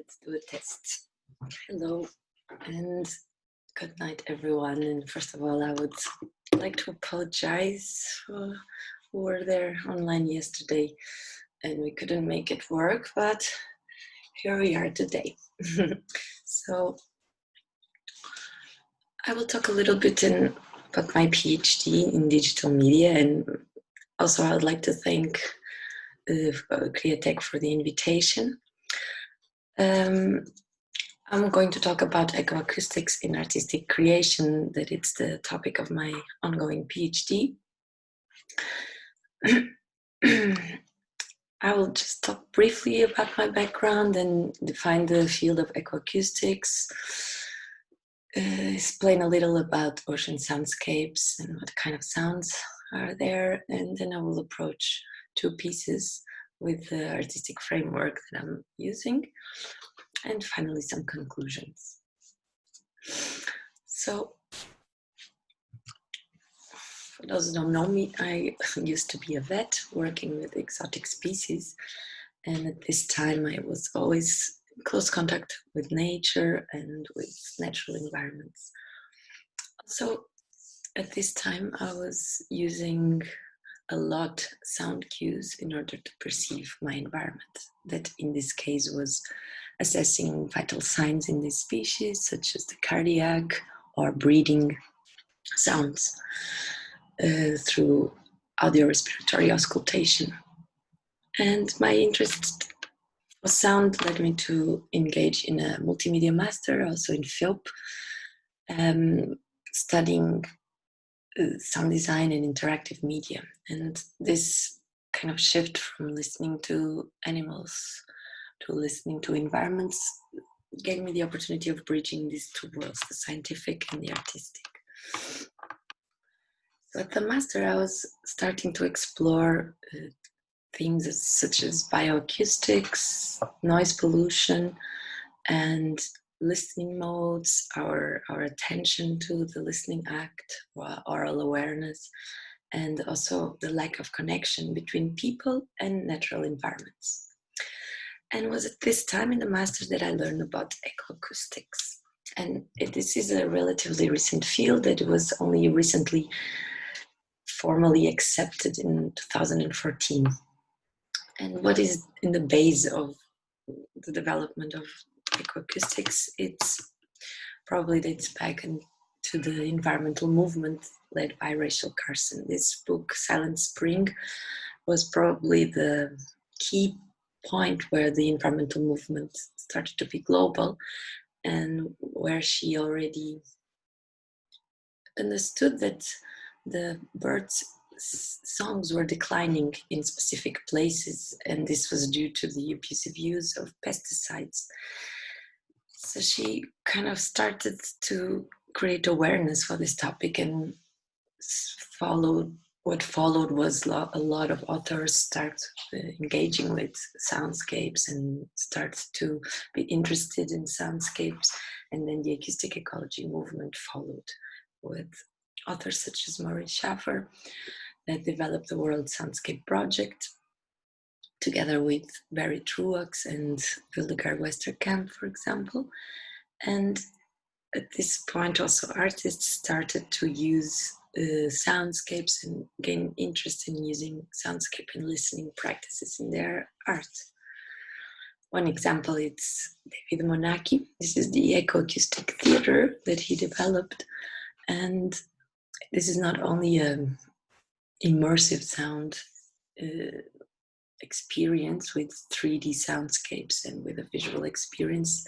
Let's do a test. Hello and good night, everyone. And first of all, I would like to apologize for who were there online yesterday and we couldn't make it work, but here we are today. So I will talk a little bit about my PhD in digital media, and also I would like to thank Criatech for the invitation. I'm going to talk about ecoacoustics in artistic creation, that it's the topic of my ongoing PhD. I will just talk briefly about my background and define the field of ecoacoustics, explain a little about ocean soundscapes and what kind of sounds are there, and then I will approach two pieces with the artistic framework that I'm using, and finally some conclusions. So, for those who don't know me, I used to be a vet working with exotic species, and at this time I was always in close contact with nature and with natural environments. So at this time I was using a lot sound cues in order to perceive my environment. That in this case was assessing vital signs in this species, such as the cardiac or breathing sounds through audio-respiratory auscultation. And my interest for sound led me to engage in a multimedia master, also in FILP, studying sound design and interactive media. And this kind of shift from listening to animals to listening to environments gave me the opportunity of bridging these two worlds, the scientific and the artistic. So at the master, I was starting to explore themes such as bioacoustics, noise pollution, and listening modes, our attention to the listening act, oral awareness, and also the lack of connection between people and natural environments. And it was at this time in the master's that I learned about ecoacoustics. And this is a relatively recent field that was only recently formally accepted in 2014. And what is in the base of the development of ecoacoustics, it's probably dates back to the environmental movement led by Rachel Carson. This book, Silent Spring, was probably the key point where the environmental movement started to be global, and where she already understood that the birds' songs were declining in specific places, and this was due to the abusive use of pesticides. So she kind of started to create awareness for this topic, and what followed was a lot of authors start engaging with soundscapes and start to be interested in soundscapes, and then the acoustic ecology movement followed with authors such as Maurice Schaffer that developed the World Soundscape Project together with Barry Truax and Hildegard Westerkamp, for example. And at this point also artists started to use soundscapes and gain interest in using soundscape and listening practices in their art. One example is David Monaki. This is the ecoacoustic theater that he developed, and this is not only an immersive sound experience with 3D soundscapes and with a visual experience,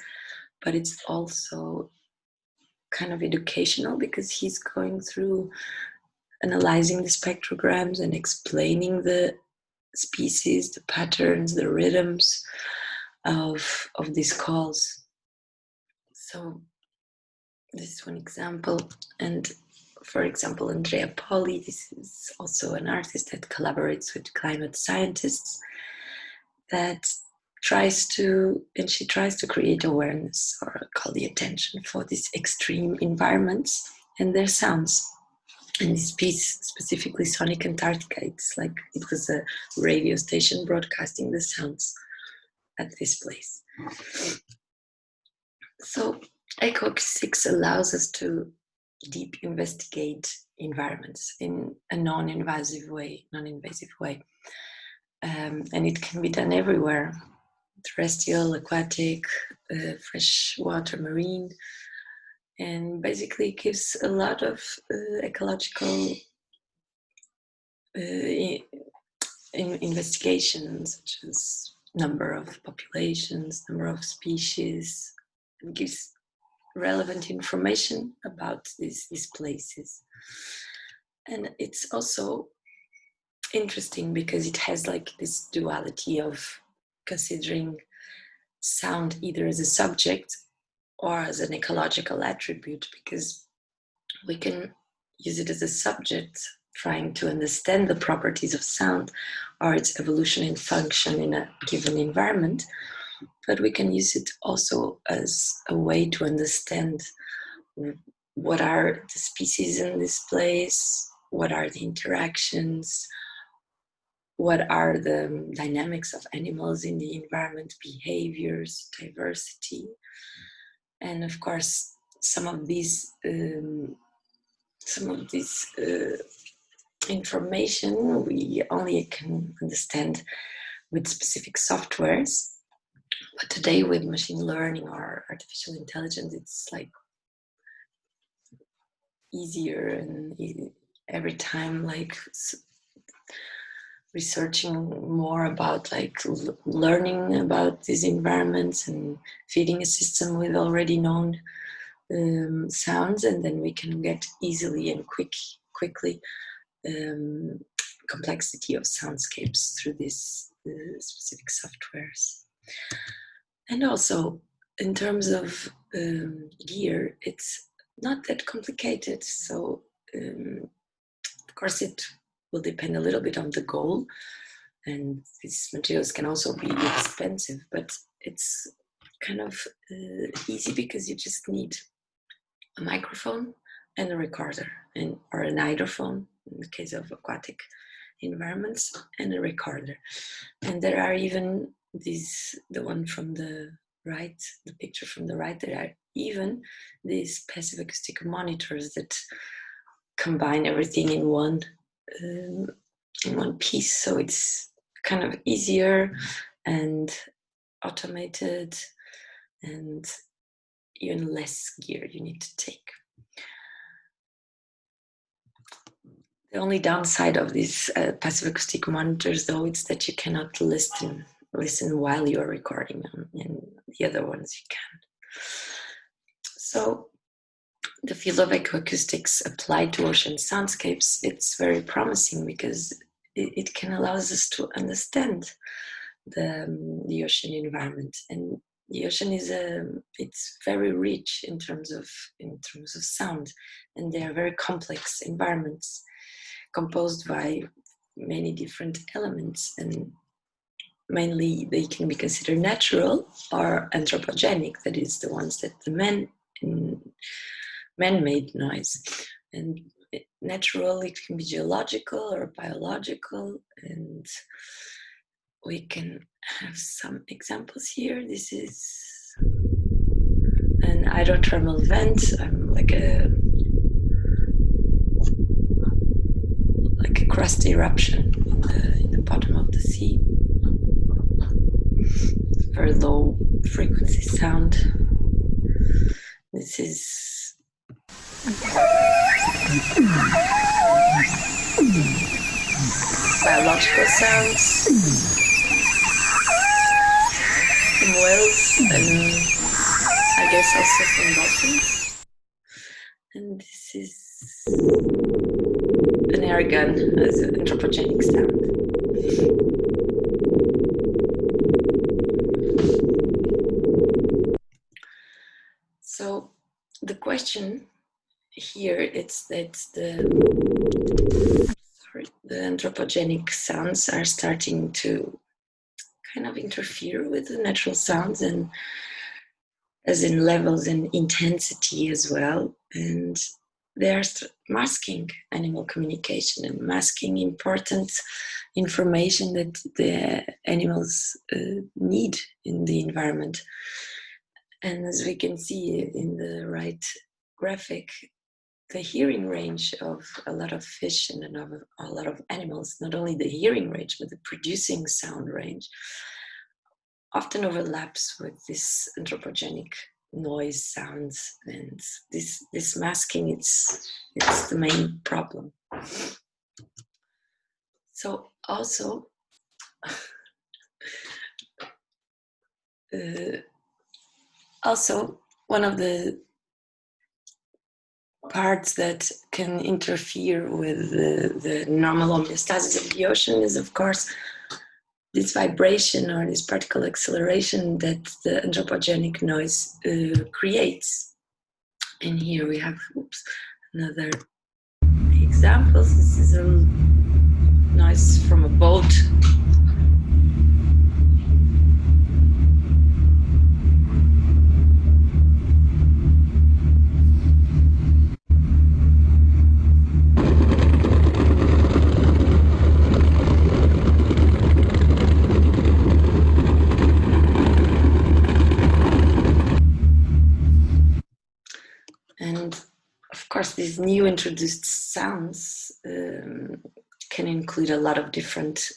but it's also kind of educational, because he's going through analyzing the spectrograms and explaining the species, the patterns, the rhythms of these calls. So this is one example. And for example, Andrea Poli, this is also an artist that collaborates with climate scientists that tries to create awareness or call the attention for these extreme environments and their sounds. And this piece, specifically Sonic Antarctica, it's like it was a radio station broadcasting the sounds at this place. So ecoacoustics allows us to deep investigate environments in a non-invasive way, and it can be done everywhere: terrestrial, aquatic, freshwater, marine, and basically it gives a lot of ecological investigations, such as number of populations, number of species. It gives relevant information about these places. And it's also interesting because it has like this duality of considering sound either as a subject or as an ecological attribute, because we can use it as a subject, trying to understand the properties of sound or its evolution and function in a given environment, but we can use it also as a way to understand what are the species in this place, what are the interactions, what are the dynamics of animals in the environment, behaviors, diversity. And of course, some of these information we only can understand with specific softwares. But today with machine learning or artificial intelligence, it's like easier, and every time like researching more about like learning about these environments and feeding a system with already known sounds, and then we can get easily and quickly complexity of soundscapes through these specific softwares. And also in terms of gear, it's not that complicated. So of course it will depend a little bit on the goal, and these materials can also be expensive, but it's kind of easy because you just need a microphone and a recorder, or an hydrophone in the case of aquatic environments, and a recorder. And there are even these, the one from the right, the picture from the right, there are even these passive acoustic monitors that combine everything in one piece. So it's kind of easier and automated, and even less gear you need to take. The only downside of these passive acoustic monitors, though, it's that you cannot listen while you're recording them, and the other ones you can. So the field of ecoacoustics applied to ocean soundscapes, it's very promising because it can allow us to understand the ocean environment. And the ocean is it's very rich in terms of sound, and they are very complex environments composed by many different elements, and mainly they can be considered natural or anthropogenic, that is the ones that the man-made noise. And natural, it can be geological or biological, and we can have some examples here. This is an hydrothermal vent, like a crust eruption in the bottom of the sea. Very low frequency sound. This is biological sounds from whales, and I guess also from dolphins. And this is an air gun as an anthropogenic sound. So the question here is that the anthropogenic sounds are starting to kind of interfere with the natural sounds, and as in levels and intensity as well, and they are masking animal communication and masking important information that the animals need in the environment. And as we can see in the right graphic, the hearing range of a lot of fish and a lot of animals, not only the hearing range, but the producing sound range, often overlaps with this anthropogenic noise sounds, and this masking, it's the main problem. So also also one of the parts that can interfere with the normal homeostasis of the ocean is, of course, this vibration or this particle acceleration that the anthropogenic noise creates. And here we have another example. This is a noise from a boat. And of course, these new introduced sounds can include a lot of different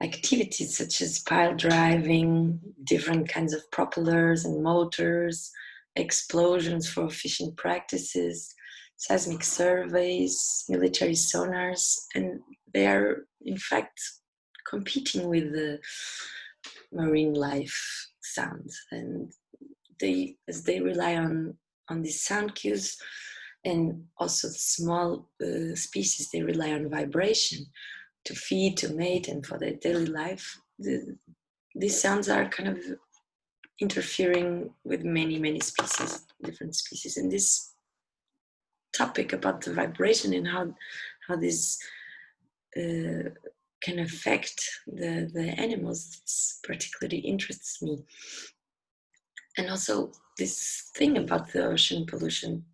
activities, such as pile driving, different kinds of propellers and motors, explosions for fishing practices, seismic surveys, military sonars, and they are in fact competing with the marine life sounds. And as they rely on these sound cues, and also small species, they rely on vibration to feed, to mate, and for their daily life. These sounds are kind of interfering with many species, different species. And this topic about the vibration and how this can affect the animals particularly interests me. And also this thing about the ocean pollution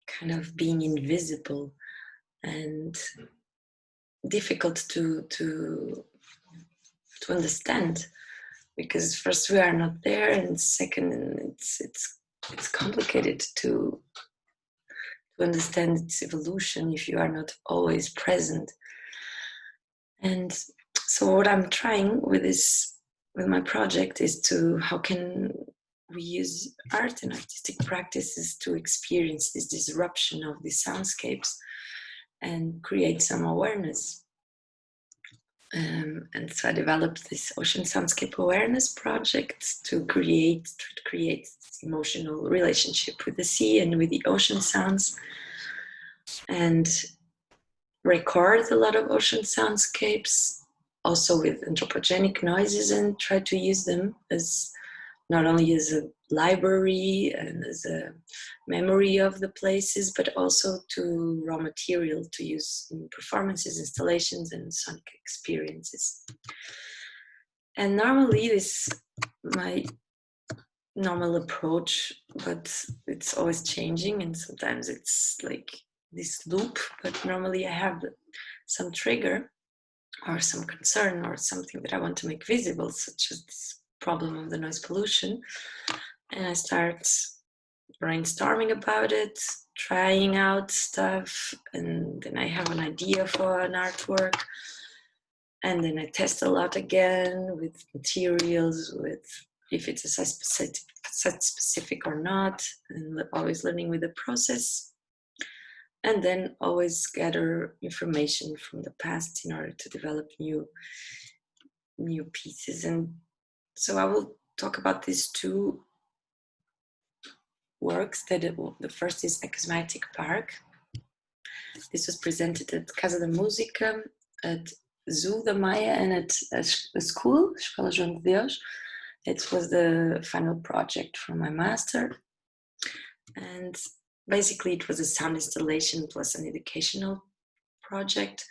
kind of being invisible and difficult to understand, because first we are not there, and second it's complicated to understand its evolution if you are not always present. And so what I'm trying with my project is how can we use art and artistic practices to experience this disruption of the soundscapes and create some awareness. And so I developed this Ocean Soundscape Awareness project to create this emotional relationship with the sea and with the ocean sounds, and record a lot of ocean soundscapes, also with anthropogenic noises, and try to use them as not only as a library and as a memory of the places, but also to raw material to use in performances, installations, and sonic experiences. And normally this my normal approach, but it's always changing, and sometimes it's like this loop. But normally I have some trigger or some concern or something that I want to make visible, such as this problem of the noise pollution, and I start brainstorming about it, trying out stuff, and then I have an idea for an artwork, and then I test a lot again with materials, with if it's a site specific or not, and always learning with the process, and then always gather information from the past in order to develop new pieces. And so I will talk about these two works. The first is Ecosmatic Park. This was presented at Casa da Música, at Zoo da Maia, and at a school, Escola João de Deus. It was the final project for my master. And basically it was a sound installation plus an educational project.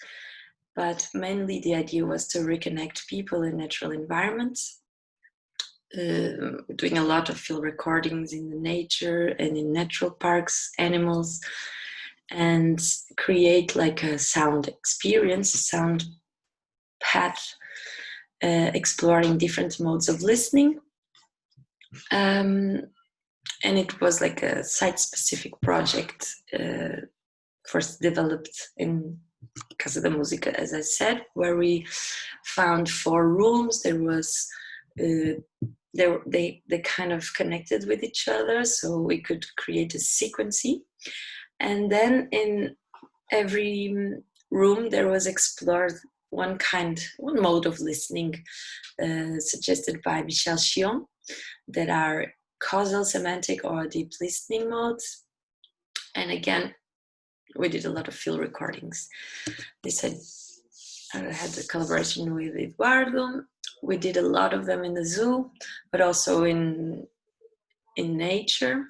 But mainly the idea was to reconnect people in natural environments, doing a lot of field recordings in the nature and in natural parks, animals, and create like a sound experience, a sound path, exploring different modes of listening. And it was like a site-specific project first developed in Casa da Música, as I said, where we found 4 rooms. There was they kind of connected with each other, so we could create a sequence. And then in every room there was explored one mode of listening suggested by Michel Chion, that are causal, semantic, or deep listening modes. And again, we did a lot of field recordings. This I had a collaboration with Eduardo. We did a lot of them in the zoo, but also in nature.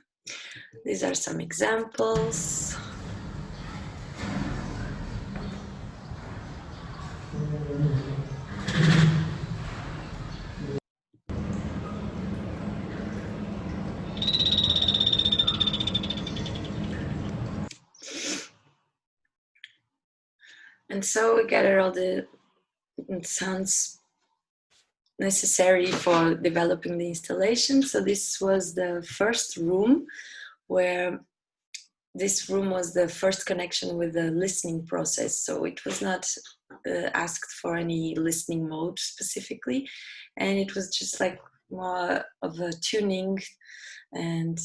These are some examples. And so we gathered all the sounds necessary for developing the installation. So this was the first room, where this room was the first connection with the listening process. So it was not asked for any listening mode specifically, and it was just like more of a tuning and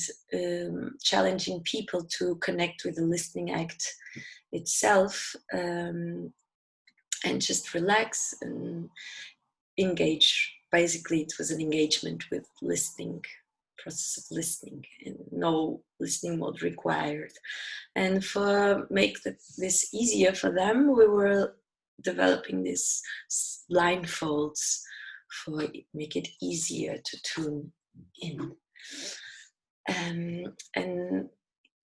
challenging people to connect with the listening act itself, and just relax and engage. Basically, it was an engagement with listening, process of listening, and no listening mode required. And for make this easier for them, we were developing these blindfolds for make it easier to tune in. And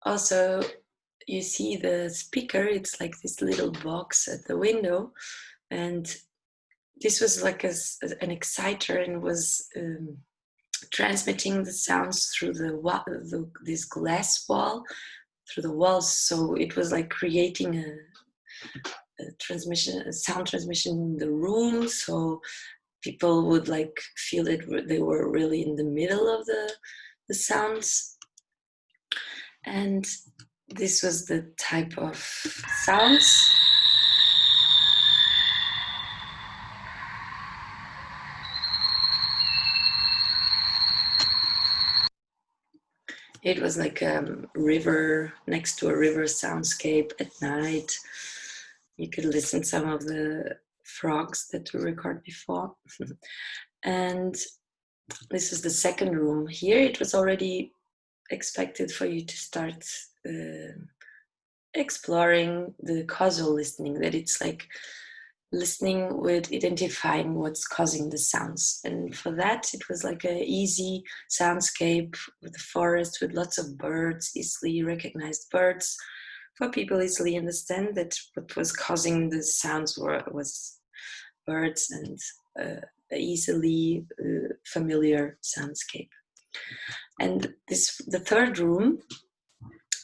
also, you see the speaker, it's like this little box at the window, and this was like an exciter, and was transmitting the sounds through this glass wall, through the walls. So it was like creating a sound transmission in the room, so people would like feel that they were really in the middle of the sounds. And this was the type of sounds. It was like a river, next to a river soundscape at night. You could listen to some of the frogs that we recorded before. And this is the second room. Here it was already expected for you to start exploring the causal listening, that it's like listening with identifying what's causing the sounds. And for that, it was like an easy soundscape with the forest, with lots of birds, easily recognized birds, for people easily understand that what was causing the sounds was birds, and easily familiar soundscape. And the third room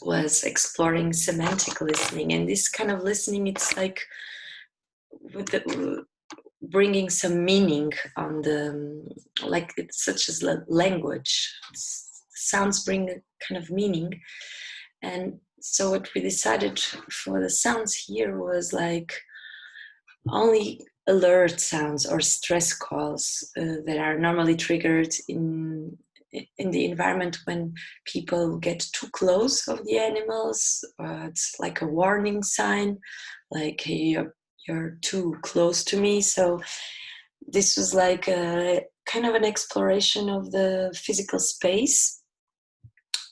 was exploring semantic listening. And this kind of listening, it's like with bringing some meaning on like it's such as language. Sounds bring a kind of meaning. And so what we decided for the sounds here was like only alert sounds or stress calls that are normally triggered in the environment when people get too close of the animals. It's like a warning sign, like, hey, you're too close to me. So this was like a kind of an exploration of the physical space.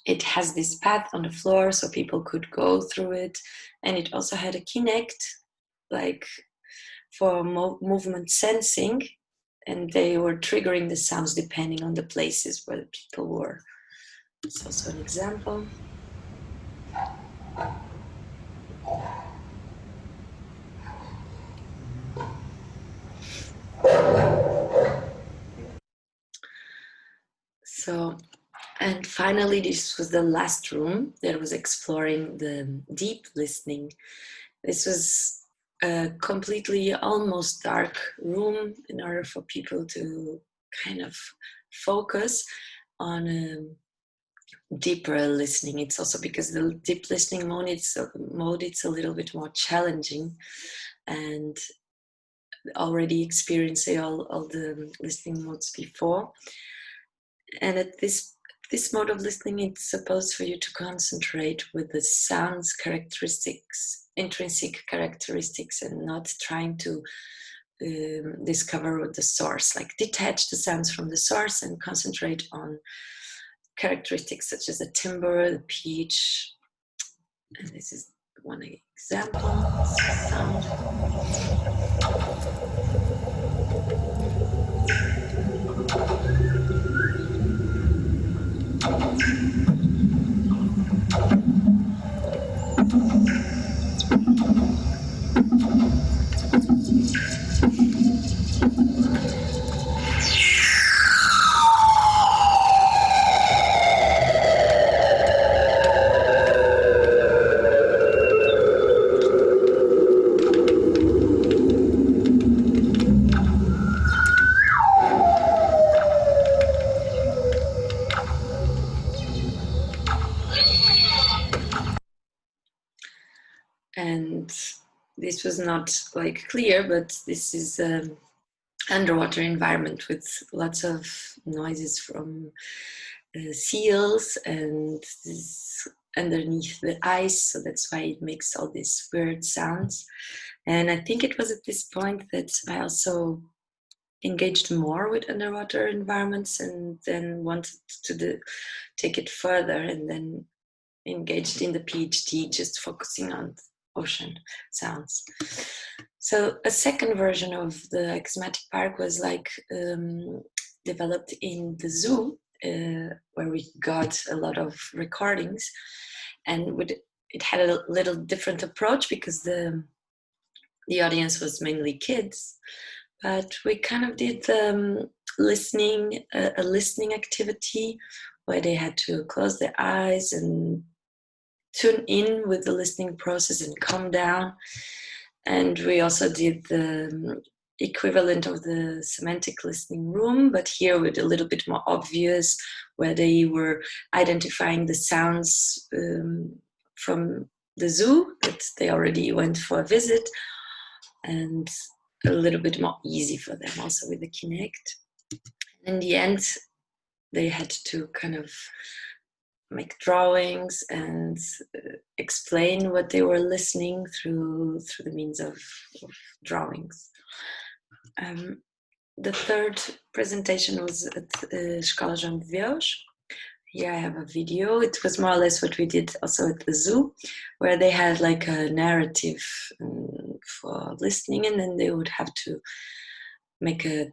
It has this path on the floor so people could go through it, and it also had a Kinect, like for movement sensing, and they were triggering the sounds depending on the places where the people were. It's also an example. So, and finally, this was the last room that was exploring the deep listening. This was a completely almost dark room in order for people to kind of focus. on deeper listening. It's also because the deep listening mode, it's a little bit more challenging, and already experiencing all the listening modes before. And at this mode of listening, it's supposed for you to concentrate with the sounds characteristics, intrinsic characteristics, and not trying to discover the source, like detach the sounds from the source and concentrate on characteristics such as the timbre, the pitch. And this is one example. Sound. And this was not like clear, but this is underwater environment with lots of noises from seals, and this underneath the ice, so that's why it makes all these weird sounds. And I think it was at this point that I also engaged more with underwater environments, and then wanted to take it further, and then engaged in the PhD, just focusing on ocean sounds. So a second version of the axiomatic park was like developed in the zoo, where we got a lot of recordings, and it had a little different approach because the audience was mainly kids, but we kind of did listening, a listening activity where they had to close their eyes and tune in with the listening process and calm down. And we also did the equivalent of the semantic listening room, but here with a little bit more obvious, where they were identifying the sounds from the zoo that they already went for a visit, and a little bit more easy for them also with the Kinect. In the end, they had to kind of make drawings and explain what they were listening through the means of drawings. The third presentation was at Escola João de Deus. Here I have a video. It was more or less what we did also at the zoo, where they had like a narrative for listening, and then they would have to make a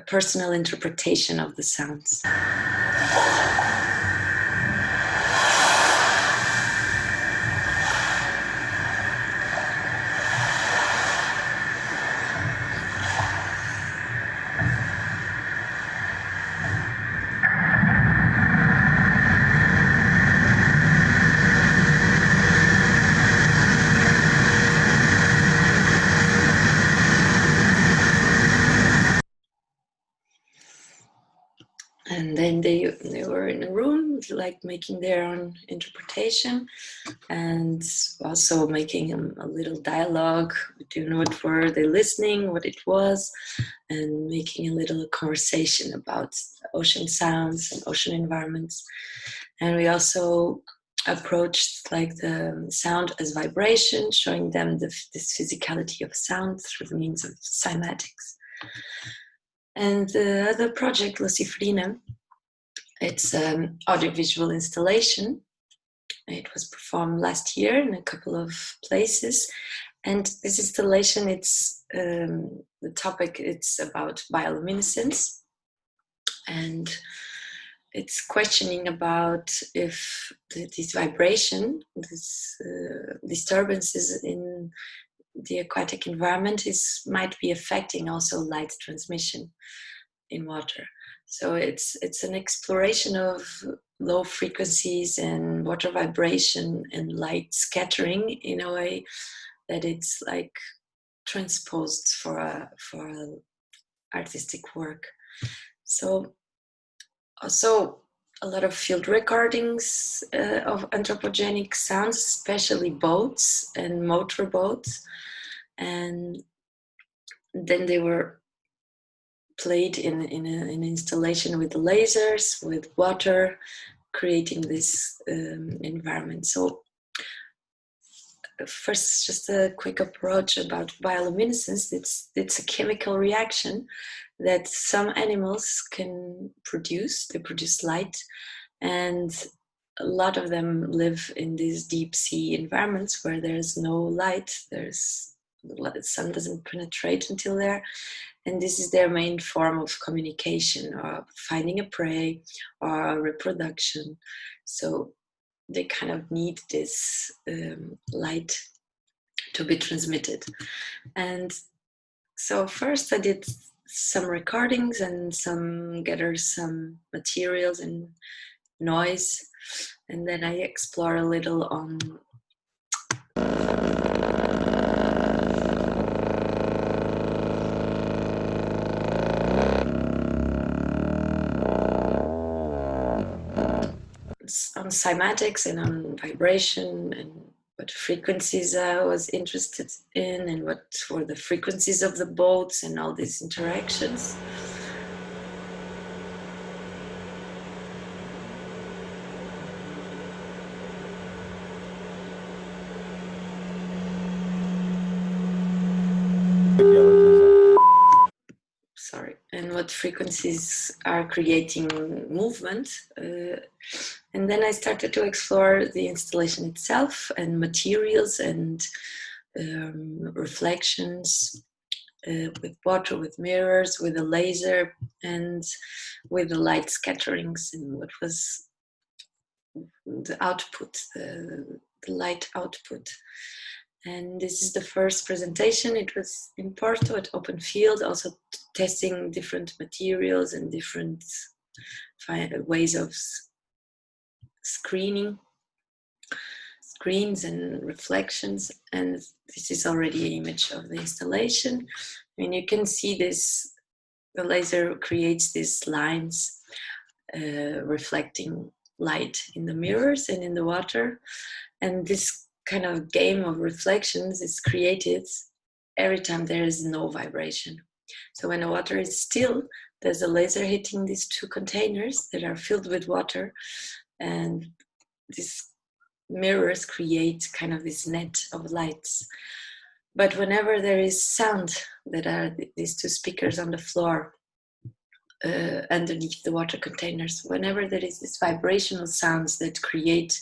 personal interpretation of the sounds. And then they were in a room, like making their own interpretation, and also making a little dialogue between what were they listening, what it was, and making a little conversation about ocean sounds and ocean environments. And we also approached like the sound as vibration, showing them this physicality of sound through the means of cymatics. And the other project, Lucifrina, it's an audiovisual installation. It was performed last year in a couple of places. And this installation, it's the topic, it's about bioluminescence. And it's questioning about if this vibration, this disturbances in the aquatic environment might be affecting also light transmission in water. So it's an exploration of low frequencies and water vibration and light scattering in a way that it's like transposed for artistic work. So Also, a lot of field recordings of anthropogenic sounds, especially boats and motorboats. And then they were played in an installation with lasers, with water, creating this environment. So first, just a quick approach about bioluminescence. It's a chemical reaction that some animals can produce. They produce light, and a lot of them live in these deep sea environments where there's no light. The sun doesn't penetrate until there, and this is their main form of communication, or finding a prey, or reproduction. So they kind of need this light to be transmitted. And so first I did some recordings and gathered some materials and noise, and then I explore a little on cymatics and on vibration, and what frequencies I was interested in, and what were the frequencies of the boats and all these interactions. Sorry, and what frequencies are creating movement. And then I started to explore the installation itself and materials and reflections with water, with mirrors, with a laser, and with the light scatterings, and what was the output, the light output. And this is the first presentation. It was in Porto at Open Field, also testing different materials and different ways of screens and reflections. And this is already an image of the installation. I mean, you can see this, the laser creates these lines reflecting light in the mirrors and in the water. And this kind of game of reflections is created every time there is no vibration. So when the water is still, there's a laser hitting these two containers that are filled with water, and these mirrors create kind of this net of lights. But whenever there is sound, that are these two speakers on the floor underneath the water containers, whenever there is this vibrational sounds that create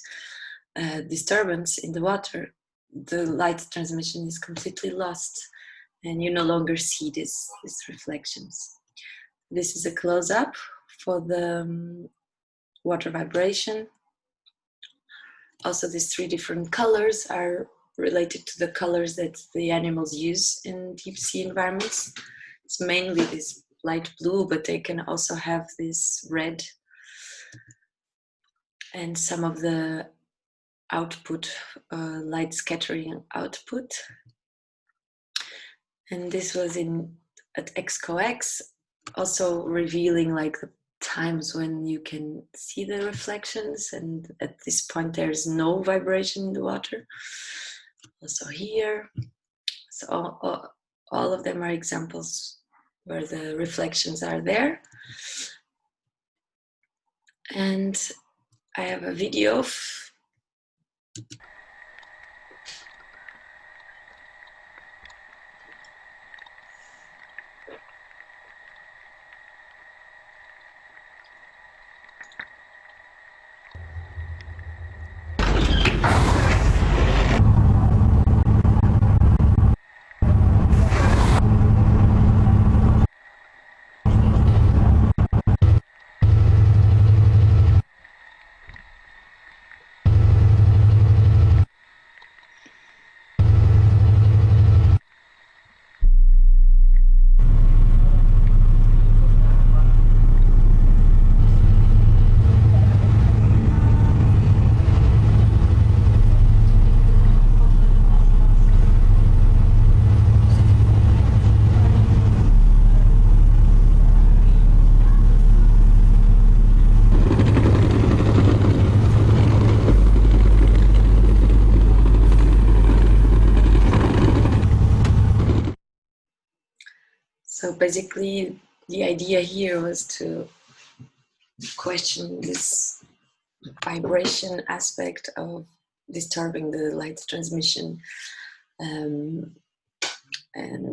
disturbance in the water, the light transmission is completely lost, and you no longer see these reflections. This is a close-up for the water vibration. Also, these three different colors are related to the colors that the animals use in deep sea environments. It's mainly this light blue, but they can also have this red, and some of the output, light scattering output. And this was at Ecoacústica, also revealing like the times when you can see the reflections, and at this point there's no vibration in the water. Also here, so all of them are examples where the reflections are there. And I have a video of So basically, the idea here was to question this vibration aspect of disturbing the light transmission. And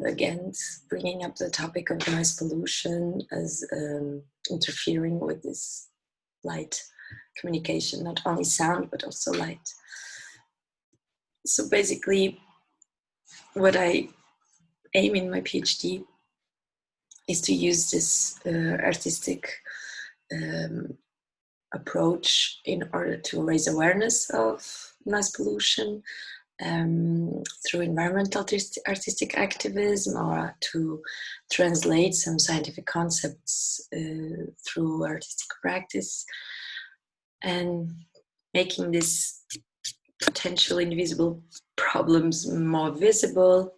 again, bringing up the topic of noise pollution as interfering with this light communication, not only sound, but also light. So basically, what I aim in my PhD is to use this artistic approach in order to raise awareness of noise pollution through environmental artistic activism, or to translate some scientific concepts through artistic practice, and making these potential invisible problems more visible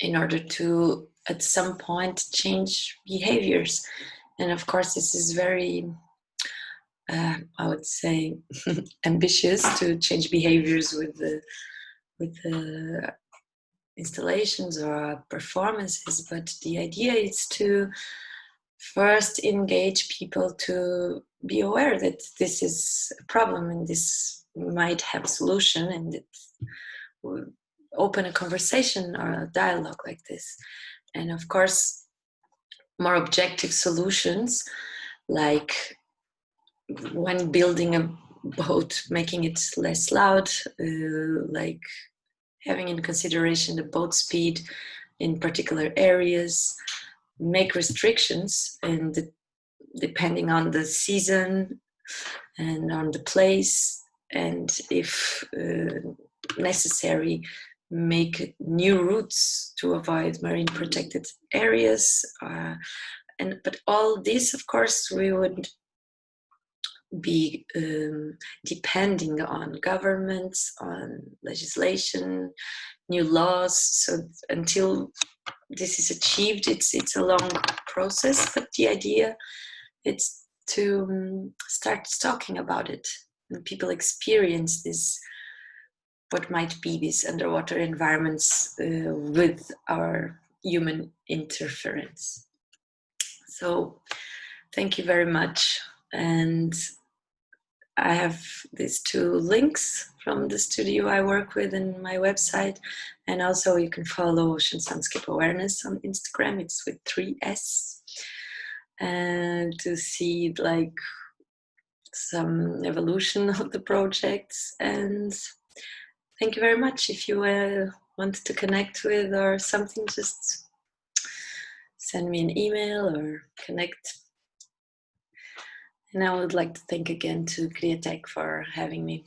in order to, at some point, change behaviors. And of course, this is very, I would say, ambitious to change behaviors with the installations or performances, but the idea is to first engage people to be aware that this is a problem and this might have a solution, and it will open a conversation or a dialogue like this. And of course, more objective solutions, like when building a boat, making it less loud, like having in consideration the boat speed in particular areas, make restrictions, and depending on the season and on the place, and if necessary, make new routes to avoid marine protected areas. But all this, of course, we would be depending on governments, on legislation, new laws. So until this is achieved, it's a long process. But the idea is to start talking about it, and people experience this, what might be these underwater environments with our human interference. So thank you very much. And I have these two links from the studio I work with in my website. And also you can follow Ocean Soundscape Awareness on Instagram. It's with 3 S. And to see like some evolution of the projects. And thank you very much. If you want to connect with or something, just send me an email or connect. And I would like to thank again to Criatech for having me.